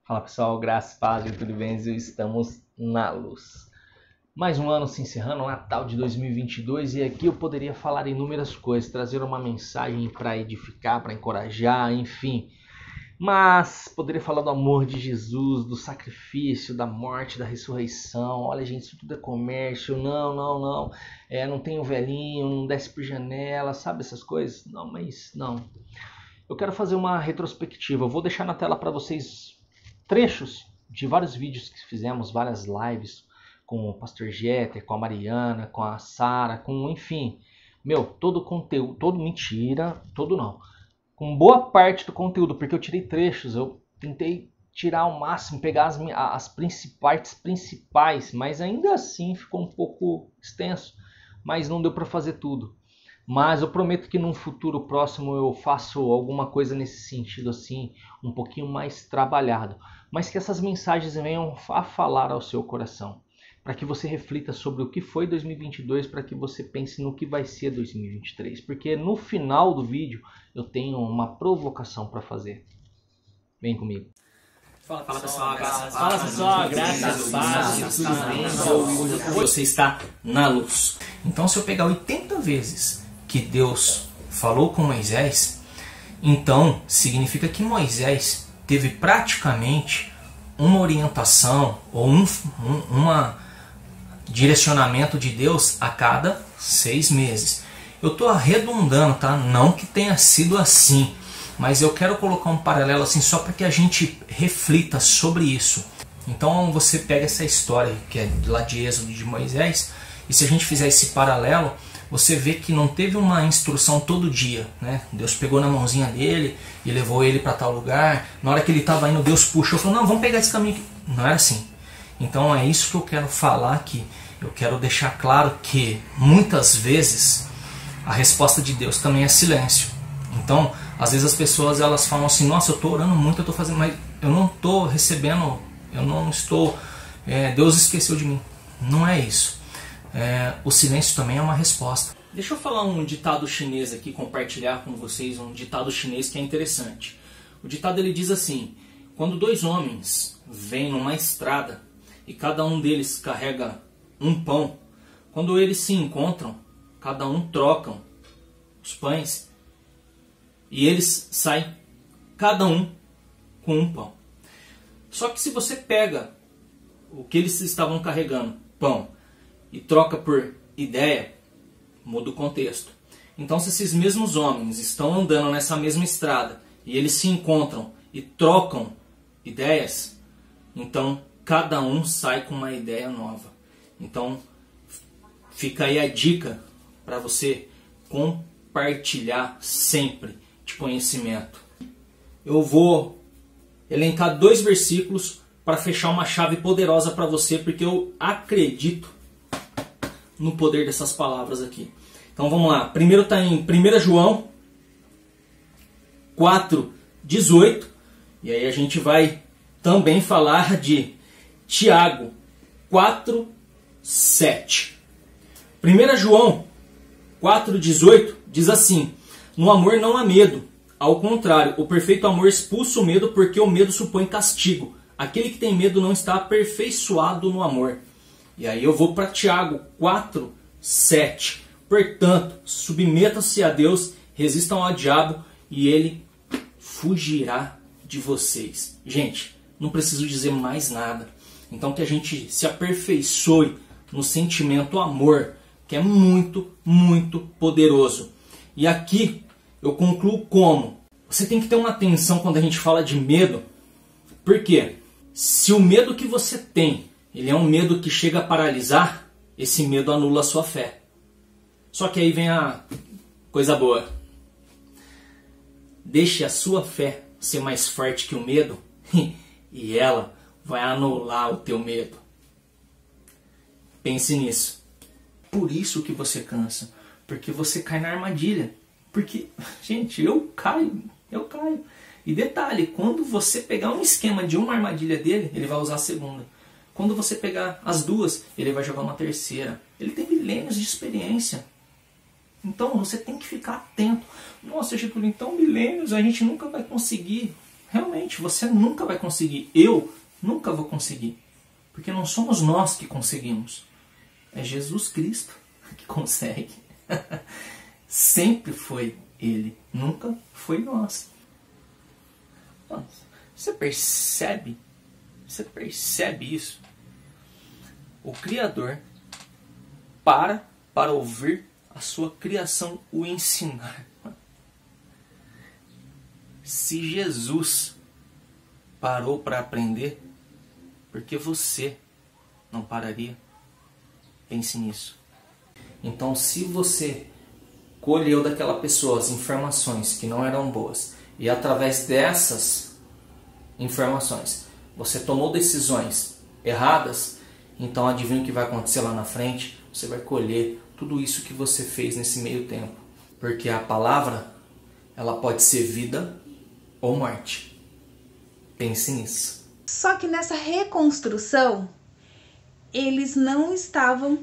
Fala pessoal, graças, paz e tudo bem? Estamos na luz. Mais um ano se encerrando, o Natal de 2022, e aqui eu poderia falar inúmeras coisas, trazer uma mensagem para edificar, para encorajar, enfim. Mas poderia falar do amor de Jesus, do sacrifício, da morte, da ressurreição. Olha gente, isso tudo é comércio, não. Não tem o velhinho, não desce por janela, sabe essas coisas? Não, mas não. Eu quero fazer uma retrospectiva, eu vou deixar na tela para vocês trechos de vários vídeos que fizemos, várias lives com o Pastor Jeter, com a Mariana, com a Sara, com, enfim, todo o conteúdo, todo mentira, todo não, com boa parte do conteúdo, porque eu tirei trechos, eu tentei tirar ao máximo, pegar as principais, mas ainda assim ficou um pouco extenso, mas não deu para fazer tudo. Mas eu prometo que num futuro próximo eu faço alguma coisa nesse sentido assim, um pouquinho mais trabalhado. Mas que essas mensagens venham a falar ao seu coração. Para que você reflita sobre o que foi 2022, para que você pense no que vai ser 2023. Porque no final do vídeo eu tenho uma provocação para fazer. Vem comigo. Fala pessoal, graças a Deus. Você está na luz. Então, se eu pegar 80 vezes que Deus falou com Moisés, então significa que Moisés teve praticamente uma orientação ou um direcionamento de Deus a cada 6 meses. Eu estou arredondando, tá? Não que tenha sido assim, mas eu quero colocar um paralelo assim só para que a gente reflita sobre isso. Então você pega essa história que é lá de Êxodo de Moisés, e se a gente fizer esse paralelo, você vê que não teve uma instrução todo dia, né? Deus pegou na mãozinha dele e levou ele para tal lugar. Na hora que ele estava indo, Deus puxou e falou, não, vamos pegar esse caminho aqui. Não era assim. Então é isso que eu quero falar aqui. Eu quero deixar claro que muitas vezes a resposta de Deus também é silêncio. Então, às vezes as pessoas elas falam assim, nossa, eu estou orando muito, eu estou fazendo, mas eu não estou recebendo, eu não estou, Deus esqueceu de mim. Não é isso. O silêncio também é uma resposta. Deixa eu falar um ditado chinês aqui, compartilhar com vocês um ditado chinês que é interessante. O ditado ele diz assim, quando 2 homens vêm numa estrada e cada um deles carrega um pão, quando eles se encontram, cada um trocam os pães e eles saem cada um com um pão. Só que se você pega o que eles estavam carregando, pão, e troca por ideia, muda o contexto. Então se esses mesmos homens estão andando nessa mesma estrada e eles se encontram e trocam ideias, então cada um sai com uma ideia nova. Então fica aí a dica para você compartilhar sempre de conhecimento. Eu vou elencar 2 versículos para fechar uma chave poderosa para você, porque eu acredito no poder dessas palavras aqui. Então vamos lá. Primeiro está em 1 João 4:18. E aí a gente vai também falar de Tiago 4:7. 1 João 4:18 diz assim, no amor não há medo. Ao contrário, o perfeito amor expulsa o medo, porque o medo supõe castigo. Aquele que tem medo não está aperfeiçoado no amor. E aí eu vou para Tiago 4:7. Portanto, submetam-se a Deus, resistam ao diabo e ele fugirá de vocês. Gente, não preciso dizer mais nada. Então que a gente se aperfeiçoe no sentimento amor, que é muito, muito poderoso. E aqui eu concluo como? Você tem que ter uma atenção quando a gente fala de medo. Por quê? Se o medo que você tem ele é um medo que chega a paralisar, esse medo anula a sua fé. Só que aí vem a coisa boa. Deixe a sua fé ser mais forte que o medo e ela vai anular o teu medo. Pense nisso. Por isso que você cansa. Porque você cai na armadilha. Porque, gente, eu caio. E detalhe, quando você pegar um esquema de uma armadilha dele, ele vai usar a segunda. Quando você pegar as 2, ele vai jogar uma terceira. Ele tem milênios de experiência. Então você tem que ficar atento. Nossa, Getúlio, então milênios a gente nunca vai conseguir. realmente você nunca vai conseguir. Eu nunca vou conseguir. Porque não somos nós que conseguimos. É Jesus Cristo que consegue. Sempre foi Ele. Nunca foi nós. Você percebe? Você percebe isso? O Criador para ouvir a sua criação o ensinar. Se Jesus parou para aprender, por que você não pararia? Pense nisso. Então, se você colheu daquela pessoa as informações que não eram boas, e através dessas informações você tomou decisões erradas, então adivinha o que vai acontecer lá na frente? Você vai colher tudo isso que você fez nesse meio tempo. Porque a palavra, ela pode ser vida ou morte. Pense nisso. Só que nessa reconstrução, eles não estavam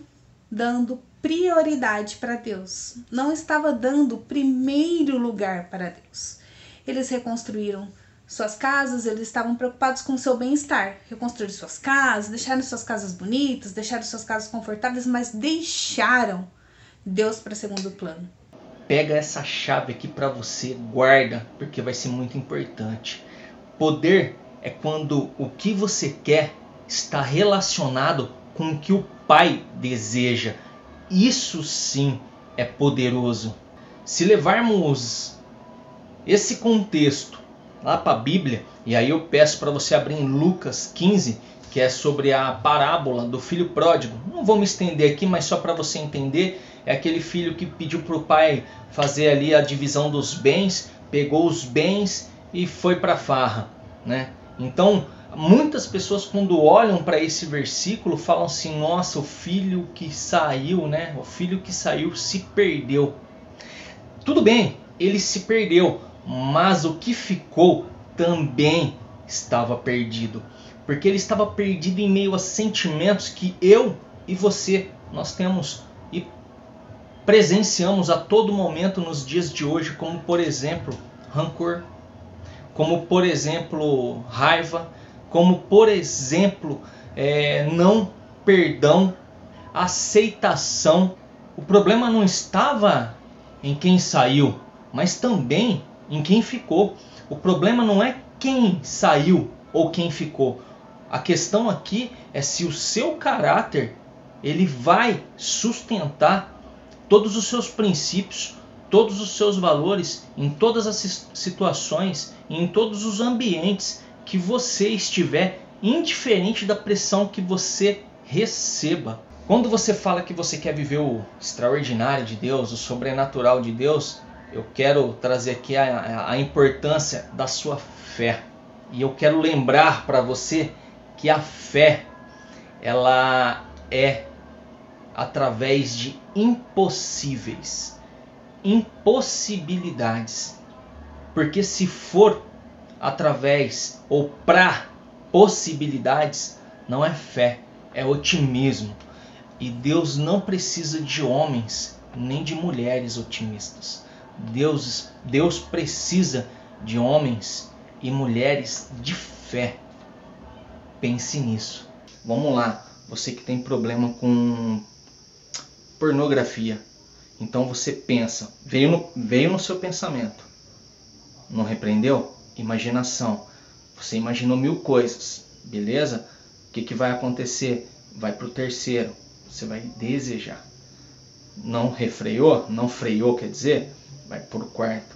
dando prioridade para Deus. Não estava dando primeiro lugar para Deus. Eles reconstruíram suas casas, eles estavam preocupados com o seu bem-estar. Reconstruíram suas casas, deixaram suas casas bonitas, deixaram suas casas confortáveis, mas deixaram Deus para segundo plano. Pega essa chave aqui para você, guarda, porque vai ser muito importante. Poder é quando o que você quer está relacionado com o que o Pai deseja. Isso sim é poderoso. Se levarmos esse contexto lá para a Bíblia, e aí eu peço para você abrir em Lucas 15, que é sobre a parábola do filho pródigo. Não vou me estender aqui, mas só para você entender, é aquele filho que pediu para o pai fazer ali a divisão dos bens, pegou os bens e foi para a farra, né? Então, muitas pessoas quando olham para esse versículo falam assim: nossa, o filho que saiu, né? O filho que saiu se perdeu. Tudo bem, ele se perdeu, mas o que ficou também estava perdido. Porque ele estava perdido em meio a sentimentos que eu e você, nós temos e presenciamos a todo momento nos dias de hoje, como por exemplo, rancor, como por exemplo, raiva, como por exemplo, não perdão, aceitação. O problema não estava em quem saiu, mas também em quem ficou. O problema não é quem saiu ou quem ficou. A questão aqui é se o seu caráter ele vai sustentar todos os seus princípios, todos os seus valores em todas as situações, em todos os ambientes que você estiver, indiferente da pressão que você receba. Quando você fala que você quer viver o extraordinário de Deus, o sobrenatural de Deus, eu quero trazer aqui a importância da sua fé. E eu quero lembrar para você que a fé, ela é através de impossíveis, impossibilidades. Porque se for através ou para possibilidades, não é fé, é otimismo. E Deus não precisa de homens nem de mulheres otimistas. Deus precisa de homens e mulheres de fé. Pense nisso. Vamos lá, você que tem problema com pornografia. Então você pensa, veio no seu pensamento. Não repreendeu? Imaginação. Você imaginou 1000 coisas, beleza? O que vai acontecer? Vai para o terceiro. Você vai desejar. Não refreou? Não freou, quer dizer? Vai para o quarto.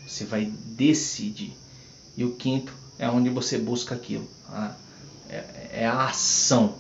Você vai decidir. E o quinto é onde você busca aquilo. É a ação.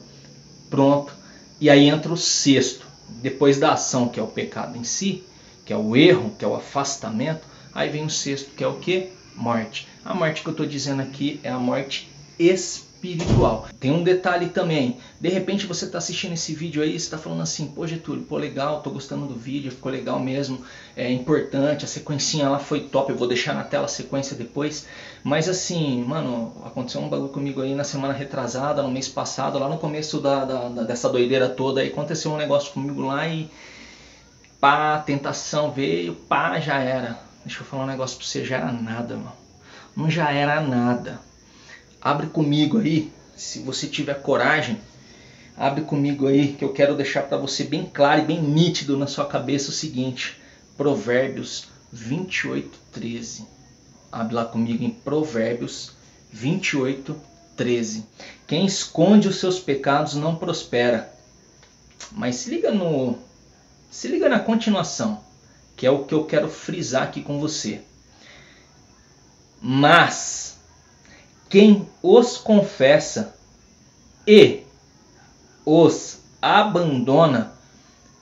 Pronto. E aí entra o sexto. Depois da ação, que é o pecado em si, que é o erro, que é o afastamento, aí vem o sexto, que é o que? Morte. A morte que eu estou dizendo aqui é a morte espiritual. Tem um detalhe também. De repente você está assistindo esse vídeo aí e está falando assim: pô, Getúlio, pô, legal, tô gostando do vídeo, ficou legal mesmo, é importante, a sequencinha lá foi top, eu vou deixar na tela a sequência depois. Mas assim, mano, aconteceu um bagulho comigo aí na semana retrasada, no mês passado, lá no começo dessa doideira toda, aí aconteceu um negócio comigo lá e pá, a tentação veio, pá, já era. Deixa eu falar um negócio pra você, já era nada, mano. não já era nada. Abre comigo aí, se você tiver coragem, abre comigo aí que eu quero deixar para você bem claro e bem nítido na sua cabeça o seguinte. Provérbios 28:13. Abre lá comigo em Provérbios 28:13. Quem esconde os seus pecados não prospera. Mas se liga na continuação, que é o que eu quero frisar aqui com você. Mas quem os confessa e os abandona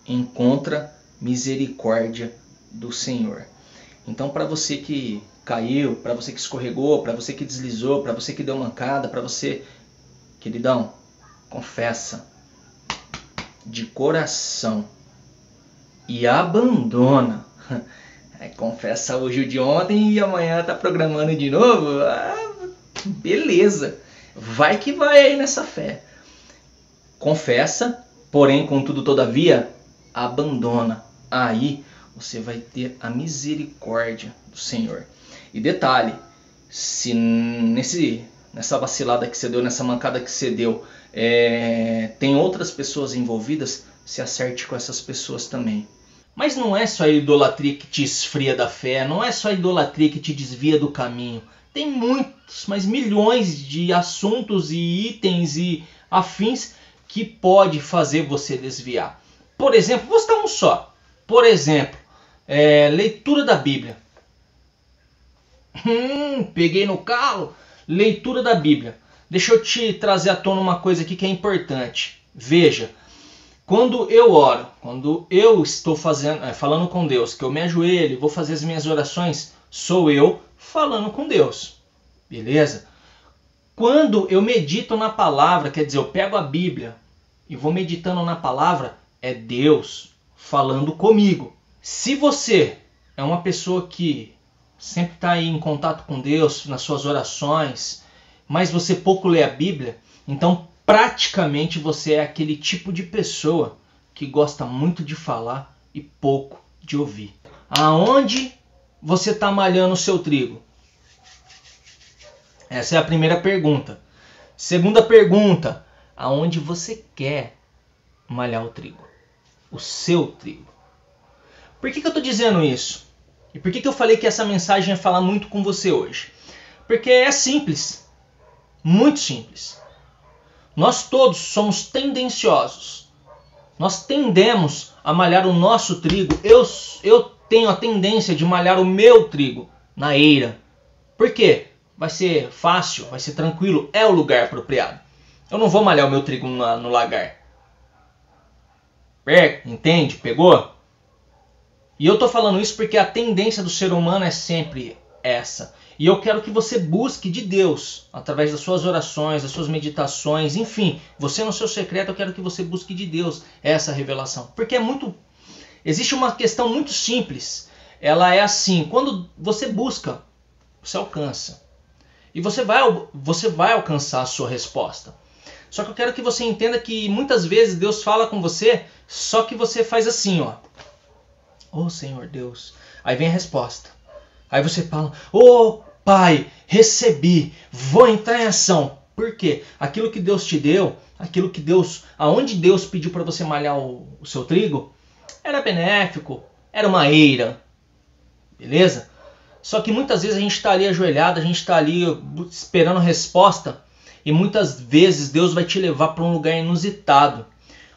encontra misericórdia do Senhor. Então, para você que caiu, para você que escorregou, para você que deslizou, para você que deu mancada, para você, queridão, confessa de coração e abandona. Confessa hoje o de ontem e amanhã tá programando de novo. Beleza, vai que vai aí nessa fé. Confessa, porém, contudo, todavia, abandona. Aí você vai ter a misericórdia do Senhor. E detalhe, se nessa vacilada que você deu, nessa mancada que você deu, tem outras pessoas envolvidas, se acerte com essas pessoas também. Mas não é só a idolatria que te esfria da fé, não é só a idolatria que te desvia do caminho. Tem muitos, mas milhões de assuntos e itens e afins que pode fazer você desviar. Por exemplo, vou citar um só. Por exemplo, leitura da Bíblia. Peguei no calo. Leitura da Bíblia. Deixa eu te trazer à tona uma coisa aqui que é importante. Veja, quando eu oro, quando eu estou falando com Deus, que eu me ajoelho, vou fazer as minhas orações, sou eu falando com Deus. Beleza? Quando eu medito na palavra, quer dizer, eu pego a Bíblia e vou meditando na palavra, é Deus falando comigo. Se você é uma pessoa que sempre está aí em contato com Deus, nas suas orações, mas você pouco lê a Bíblia, então praticamente você é aquele tipo de pessoa que gosta muito de falar e pouco de ouvir. Aonde você está malhando o seu trigo? Essa é a primeira pergunta. Segunda pergunta, aonde você quer malhar o trigo? O seu trigo. Por que eu estou dizendo isso? E por que eu falei que essa mensagem ia falar muito com você hoje? Porque é simples. Muito simples. Nós todos somos tendenciosos. Nós tendemos a malhar o nosso trigo. Eu tenho a tendência de malhar o meu trigo na eira. Por quê? Vai ser fácil, vai ser tranquilo, é o lugar apropriado. Eu não vou malhar o meu trigo no lagar. Entende? Pegou? E eu tô falando isso porque a tendência do ser humano é sempre essa. E eu quero que você busque de Deus, através das suas orações, das suas meditações, enfim, você no seu secreto, eu quero que você busque de Deus essa revelação. Porque existe uma questão muito simples. Ela é assim, quando você busca, você alcança. E você vai alcançar a sua resposta. Só que eu quero que você entenda que muitas vezes Deus fala com você, só que você faz assim, ó. Oh, Senhor Deus. Aí vem a resposta. Aí você fala, oh, Pai, recebi, vou entrar em ação. Por quê? Aquilo que Deus te deu, aonde Deus pediu para você malhar o seu trigo, era benéfico, era uma eira. Beleza? Só que muitas vezes a gente está ali ajoelhado, a gente está ali esperando a resposta. E muitas vezes Deus vai te levar para um lugar inusitado.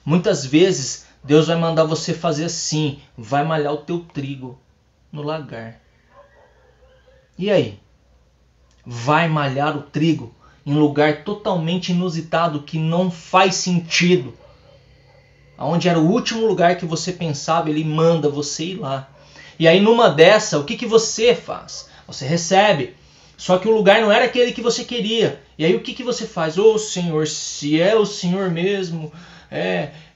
Muitas vezes Deus vai mandar você fazer assim, vai malhar o teu trigo no lagar. E aí? Vai malhar o trigo em lugar totalmente inusitado que não faz sentido. Aonde era o último lugar que você pensava, ele manda você ir lá. E aí numa dessa, o que você faz? Você recebe. Só que o lugar não era aquele que você queria. E aí o que você faz? Ô Senhor, se é o Senhor mesmo,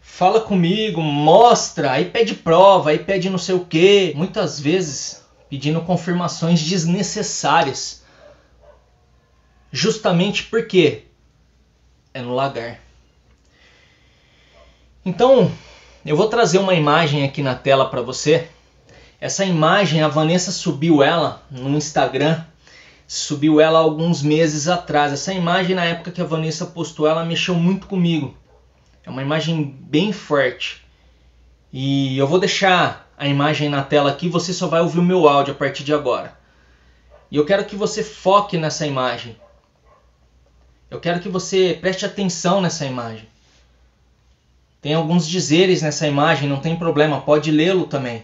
fala comigo, mostra. Aí pede prova, aí pede não sei o quê. Muitas vezes pedindo confirmações desnecessárias. Justamente porque é no lagar. Então, eu vou trazer uma imagem aqui na tela para você. Essa imagem, a Vanessa subiu ela no Instagram. subiu ela há alguns meses atrás. Essa imagem, na época que a Vanessa postou, ela mexeu muito comigo. É uma imagem bem forte. E eu vou deixar a imagem na tela aqui, você só vai ouvir o meu áudio a partir de agora. E eu quero que você foque nessa imagem. Eu quero que você preste atenção nessa imagem. Tem alguns dizeres nessa imagem, não tem problema, pode lê-lo também.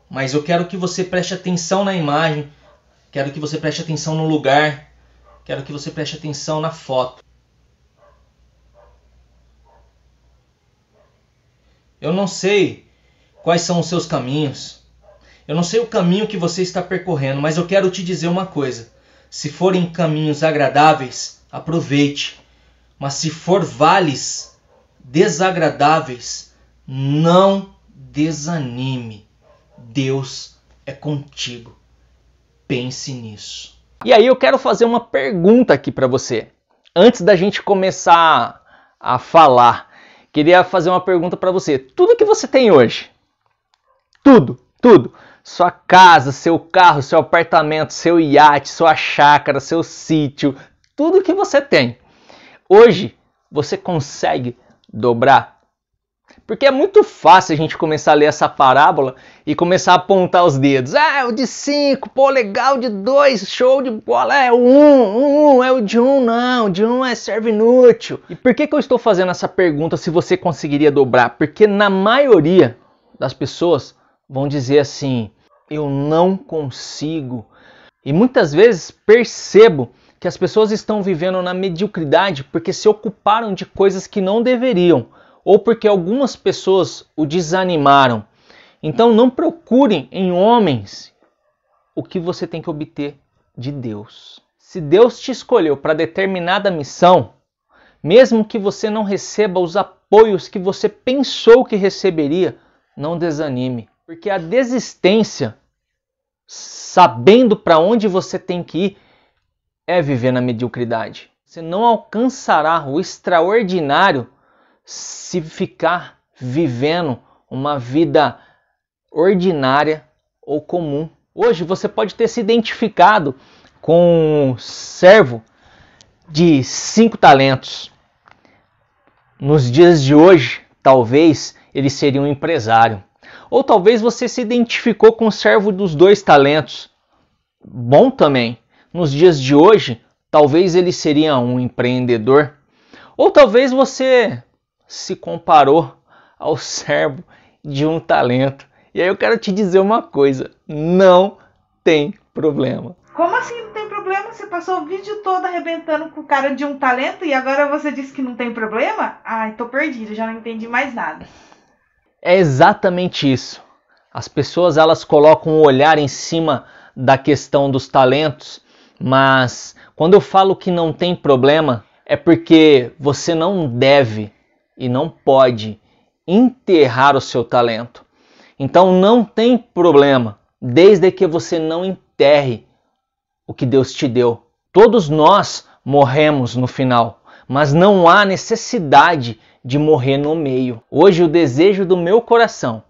Mas eu quero que você preste atenção na imagem, quero que você preste atenção no lugar, quero que você preste atenção na foto. Eu não sei quais são os seus caminhos, eu não sei o caminho que você está percorrendo, mas eu quero te dizer uma coisa. Se forem caminhos agradáveis, aproveite. Mas se for vales desagradáveis, não desanime. Deus é contigo. Pense nisso. E aí eu quero fazer uma pergunta aqui para você. Antes da gente começar a falar, queria fazer uma pergunta para você. Tudo que você tem hoje, tudo. Sua casa, seu carro, seu apartamento, seu iate, sua chácara, seu sítio, tudo que você tem. Hoje, você consegue dobrar? Porque é muito fácil a gente começar a ler essa parábola e começar a apontar os dedos. Ah, o de 5, pô, legal, o de 2, show de bola, é o 1, é o de 1, não, o de 1 é serve inútil. E por que eu estou fazendo essa pergunta se você conseguiria dobrar? Porque na maioria das pessoas vão dizer assim, eu não consigo. E muitas vezes percebo que as pessoas estão vivendo na mediocridade porque se ocuparam de coisas que não deveriam, ou porque algumas pessoas o desanimaram. Então não procurem em homens o que você tem que obter de Deus. Se Deus te escolheu para determinada missão, mesmo que você não receba os apoios que você pensou que receberia, não desanime. Porque a desistência, sabendo para onde você tem que ir, é viver na mediocridade. Você não alcançará o extraordinário se ficar vivendo uma vida ordinária ou comum. Hoje você pode ter se identificado com um servo de 5 talentos. Nos dias de hoje, talvez ele seria um empresário. Ou talvez você se identificou com o servo dos 2 talentos. Bom também. Nos dias de hoje, talvez ele seria um empreendedor. Ou talvez você se comparou ao servo de 1 talento. E aí eu quero te dizer uma coisa. Não tem problema. Como assim não tem problema? Você passou o vídeo todo arrebentando com o cara de 1 talento e agora você disse que não tem problema? Ai, tô perdido, já não entendi mais nada. É exatamente isso. As pessoas elas colocam o olhar em cima da questão dos talentos, mas quando eu falo que não tem problema, é porque você não deve e não pode enterrar o seu talento. Então não tem problema, desde que você não enterre o que Deus te deu. Todos nós morremos no final, mas não há necessidade de morrer no meio. Hoje o desejo do meu coração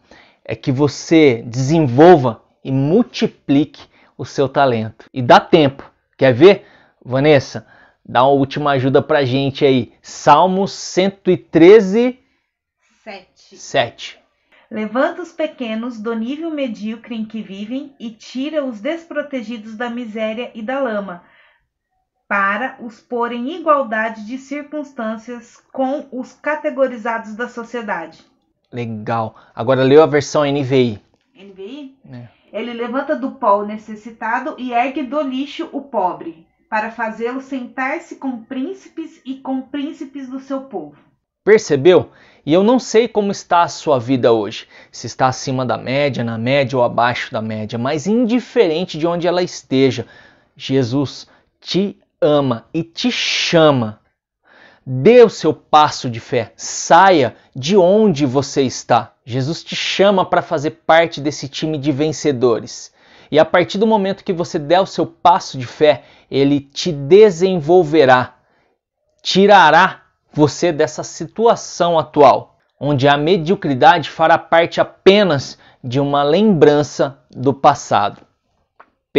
é que você desenvolva e multiplique o seu talento. E dá tempo. Quer ver? Vanessa, dá uma última ajuda pra gente aí. Salmos 113, 7. Levanta os pequenos do nível medíocre em que vivem e tira os desprotegidos da miséria e da lama, para os pôr em igualdade de circunstâncias com os categorizados da sociedade. Legal. Agora leu a versão NVI. NVI? É. Ele levanta do pó o necessitado e ergue do lixo o pobre, para fazê-lo sentar-se com príncipes e com príncipes do seu povo. Percebeu? E eu não sei como está a sua vida hoje. Se está acima da média, na média ou abaixo da média. Mas indiferente de onde ela esteja, Jesus te ama e te chama. Dê o seu passo de fé. Saia de onde você está. Jesus te chama para fazer parte desse time de vencedores. E a partir do momento que você der o seu passo de fé, Ele te desenvolverá, tirará você dessa situação atual, onde a mediocridade fará parte apenas de uma lembrança do passado.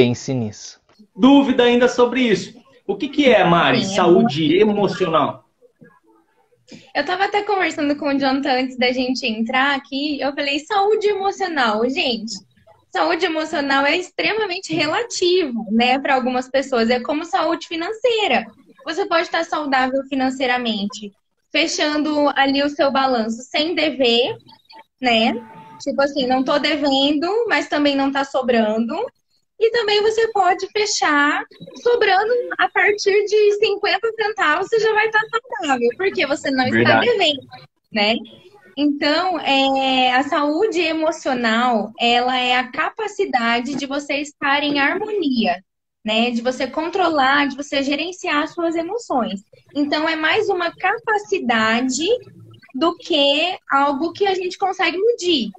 pense nisso. Dúvida ainda sobre isso. O que é, Mari, Sim, saúde emocional? Eu estava até conversando com o Jonathan antes da gente entrar aqui. Eu falei, saúde emocional. Gente, saúde emocional é extremamente relativo, né, para algumas pessoas. É como saúde financeira. Você pode estar saudável financeiramente, fechando ali o seu balanço sem dever, né? Tipo assim, não tô devendo, mas também não tá sobrando. E também você pode fechar sobrando a partir de 50 centavos, você já vai estar saudável, porque você não está Verdade. devendo, né? Então, a saúde emocional, ela é a capacidade de você estar em harmonia, né? De você controlar, de você gerenciar as suas emoções. Então, é mais uma capacidade do que algo que a gente consegue medir.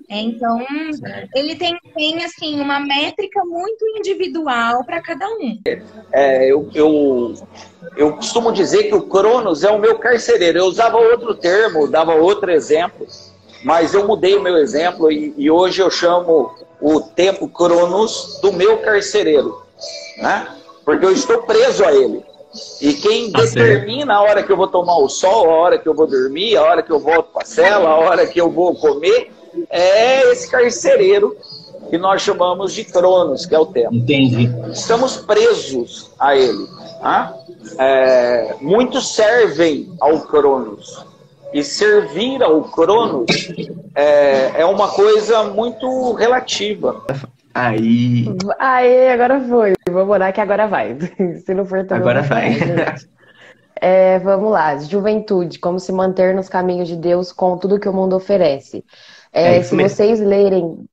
Então, ele tem assim, uma métrica muito individual para cada um. Eu costumo dizer que o Cronos é o meu carcereiro. Eu usava outro termo, dava outro exemplo, mas eu mudei o meu exemplo e hoje eu chamo o tempo Cronos do meu carcereiro, né? Porque eu estou preso a ele. E quem determina a hora que eu vou tomar o sol, a hora que eu vou dormir, a hora que eu volto para a cela, a hora que eu vou comer, é esse carcereiro que nós chamamos de Cronos, que é o tempo. Entendi. Estamos presos a ele. Tá? Muitos servem ao Cronos. E servir ao Cronos é uma coisa muito relativa. Aí, Agora foi. Vamos orar que agora vai. Se não for também. agora vai. Vamos lá. Juventude, como se manter nos caminhos de Deus com tudo que o mundo oferece. Isso Se mesmo. vocês lerem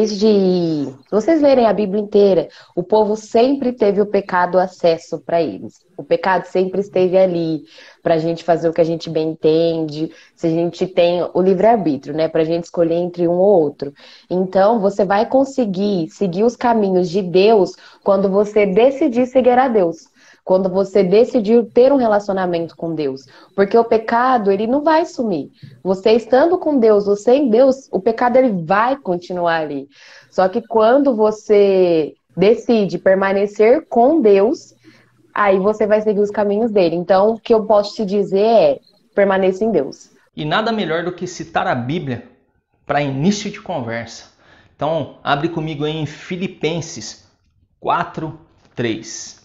se vocês lerem a Bíblia inteira, o povo sempre teve o pecado acesso para eles. O pecado sempre esteve ali para a gente fazer o que a gente bem entende, se a gente tem o livre-arbítrio, né, para a gente escolher entre um ou outro. Então, você vai conseguir seguir os caminhos de Deus quando você decidir seguir a Deus. Quando você decidir ter um relacionamento com Deus. Porque o pecado, ele não vai sumir. Você estando com Deus ou sem Deus, o pecado ele vai continuar ali. Só que quando você decide permanecer com Deus, aí você vai seguir os caminhos dele. Então, o que eu posso te dizer é, permaneça em Deus. E nada melhor do que citar a Bíblia para início de conversa. Então, abre comigo aí em Filipenses 4:3.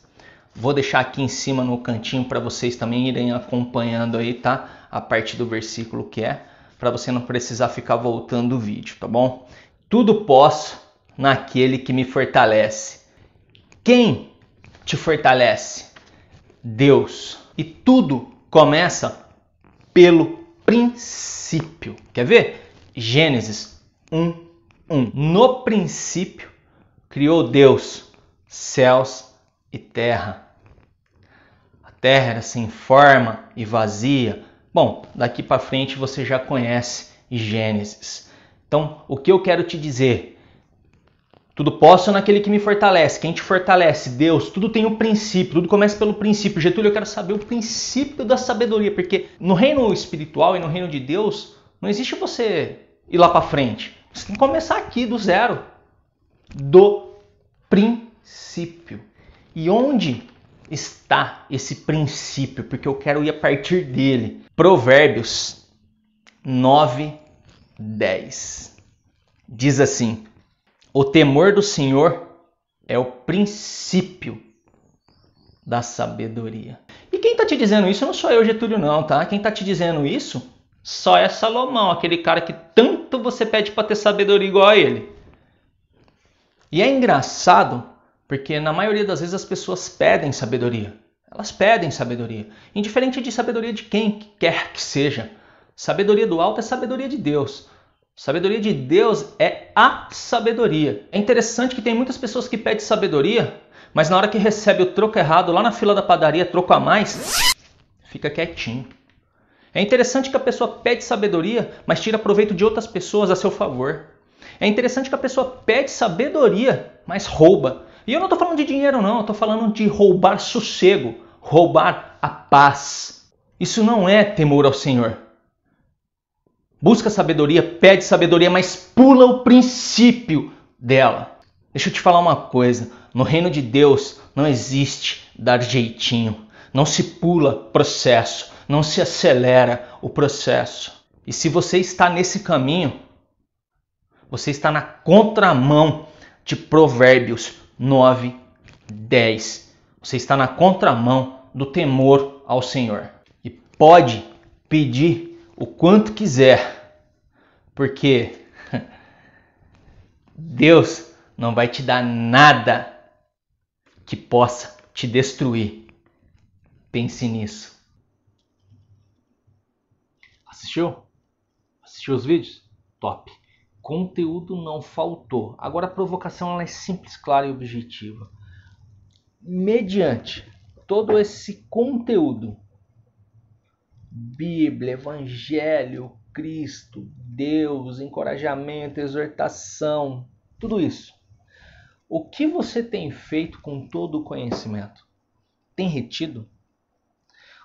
Vou deixar aqui em cima no cantinho para vocês também irem acompanhando aí, tá? A parte do versículo que é, para você não precisar ficar voltando o vídeo, tá bom? Tudo posso naquele que me fortalece. Quem te fortalece? Deus. E tudo começa pelo princípio. Quer ver? Gênesis 1:1. No princípio criou Deus céus e terra. A terra era sem forma e vazia. Bom, daqui para frente você já conhece Gênesis. Então, o que eu quero te dizer? Tudo posso naquele que me fortalece. Quem te fortalece? Deus. Tudo tem um princípio, tudo começa pelo princípio. Getúlio, eu quero saber o princípio da sabedoria, porque no reino espiritual e no reino de Deus, não existe você ir lá para frente. Você tem que começar aqui, do zero. Do princípio. E onde está esse princípio? Porque eu quero ir a partir dele. Provérbios 9:10. Diz assim: o temor do Senhor é o princípio da sabedoria. E quem está te dizendo isso não sou eu, Getúlio, não, tá? Quem está te dizendo isso só é Salomão, aquele cara que tanto você pede para ter sabedoria igual a ele. E é engraçado, porque na maioria das vezes as pessoas pedem sabedoria. Elas pedem sabedoria. Indiferente de sabedoria de quem quer que seja. Sabedoria do alto é sabedoria de Deus. Sabedoria de Deus é a sabedoria. É interessante que tem muitas pessoas que pedem sabedoria, mas na hora que recebe o troco errado, lá na fila da padaria, troco a mais, fica quietinho. É interessante que a pessoa pede sabedoria, mas tira proveito de outras pessoas a seu favor. É interessante que a pessoa pede sabedoria, mas rouba. E eu não estou falando de dinheiro não, eu estou falando de roubar sossego, roubar a paz. Isso não é temor ao Senhor. Busca sabedoria, pede sabedoria, mas pula o princípio dela. Deixa eu te falar uma coisa. No reino de Deus não existe dar jeitinho. Não se pula processo. Não se acelera o processo. E se você está nesse caminho, você está na contramão de Provérbios 9, 10. Você está na contramão do temor ao Senhor. E pode pedir o quanto quiser, porque Deus não vai te dar nada que possa te destruir. Pense nisso. Assistiu? Assistiu os vídeos? Top. Conteúdo não faltou. Agora a provocação ela é simples, clara e objetiva. Mediante todo esse conteúdo, Bíblia, Evangelho, Cristo, Deus, encorajamento, exortação, tudo isso. O que você tem feito com todo o conhecimento? Tem retido?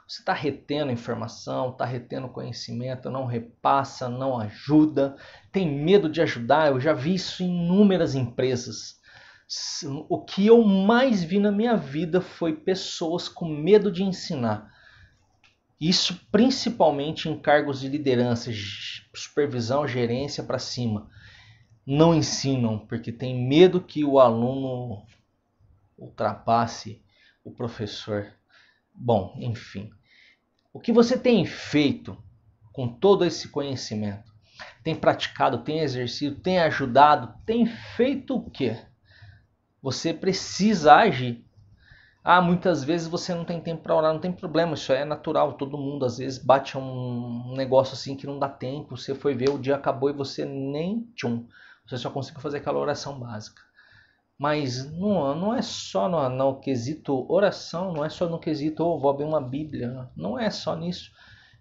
Você está retendo informação, está retendo conhecimento, não repassa, não ajuda, tem medo de ajudar? Eu já vi isso em inúmeras empresas. O que eu mais vi na minha vida foi pessoas com medo de ensinar. Isso principalmente em cargos de liderança, supervisão, gerência para cima. Não ensinam porque tem medo que o aluno ultrapasse o professor. Bom, enfim. O que você tem feito com todo esse conhecimento? Tem praticado, tem exercido, tem ajudado, tem feito o quê? Você precisa agir. Muitas vezes você não tem tempo para orar, não tem problema, isso é natural, todo mundo às vezes bate um negócio assim que não dá tempo, você foi ver, o dia acabou e você nem você só conseguiu fazer aquela oração básica. Mas não é só no quesito oração, não é só no quesito, vou abrir uma Bíblia, não é só nisso.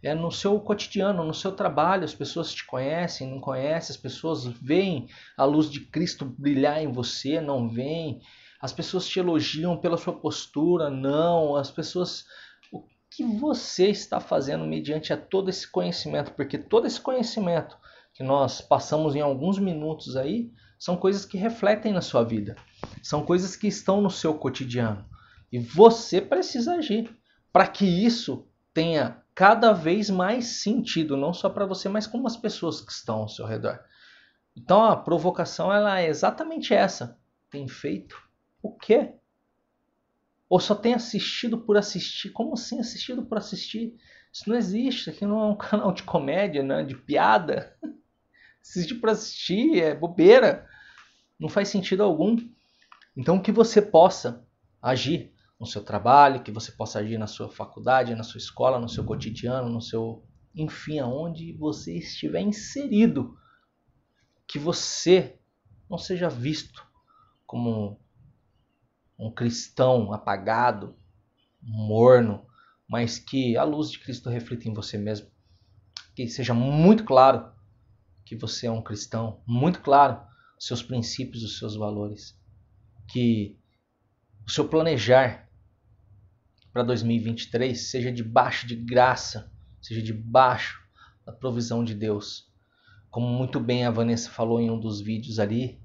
É no seu cotidiano, no seu trabalho, as pessoas te conhecem, não conhecem, as pessoas veem a luz de Cristo brilhar em você, não veem. As pessoas te elogiam pela sua postura, não. As pessoas... O que você está fazendo mediante a todo esse conhecimento? Porque todo esse conhecimento que nós passamos em alguns minutos aí, são coisas que refletem na sua vida. São coisas que estão no seu cotidiano. E você precisa agir para que isso tenha cada vez mais sentido, não só para você, mas com as pessoas que estão ao seu redor. Então a provocação ela é exatamente essa. Tem feito o quê? Ou só tem assistido por assistir? Como assim assistido por assistir? Isso não existe. Aqui não é um canal de comédia, não é de piada. Assistir por assistir é bobeira. Não faz sentido algum. Então que você possa agir no seu trabalho, que você possa agir na sua faculdade, na sua escola, no seu cotidiano, no seu... Enfim, aonde você estiver inserido. Que você não seja visto como um cristão apagado, morno, mas que a luz de Cristo reflita em você mesmo. Que seja muito claro que você é um cristão, muito claro os seus princípios, os seus valores. Que o seu planejar para 2023 seja debaixo de graça, seja debaixo da provisão de Deus. Como muito bem a Vanessa falou em um dos vídeos ali,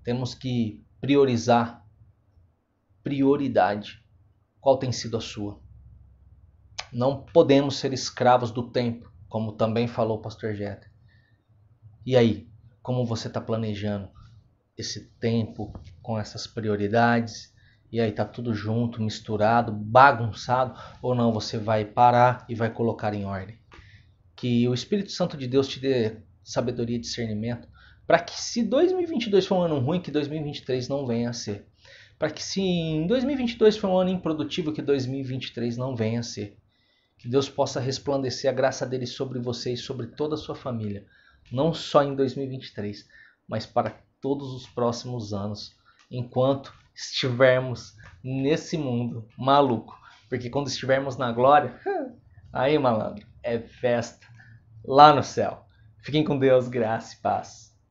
temos que priorizar. Prioridade. Qual tem sido a sua? Não podemos ser escravos do tempo, como também falou o pastor Jeter. E aí, como você está planejando esse tempo com essas prioridades? E aí tá tudo junto, misturado, bagunçado? Ou não, você vai parar e vai colocar em ordem? Que o Espírito Santo de Deus te dê sabedoria e discernimento para que se 2022 foi um ano ruim, que 2023 não venha a ser. Para que se em 2022 foi um ano improdutivo, que 2023 não venha a ser. Que Deus possa resplandecer a graça dele sobre você e sobre toda a sua família. Não só em 2023, mas para todos os próximos anos. Enquanto estivermos nesse mundo maluco. Porque quando estivermos na glória, aí malandro, é festa lá no céu. Fiquem com Deus, graça e paz.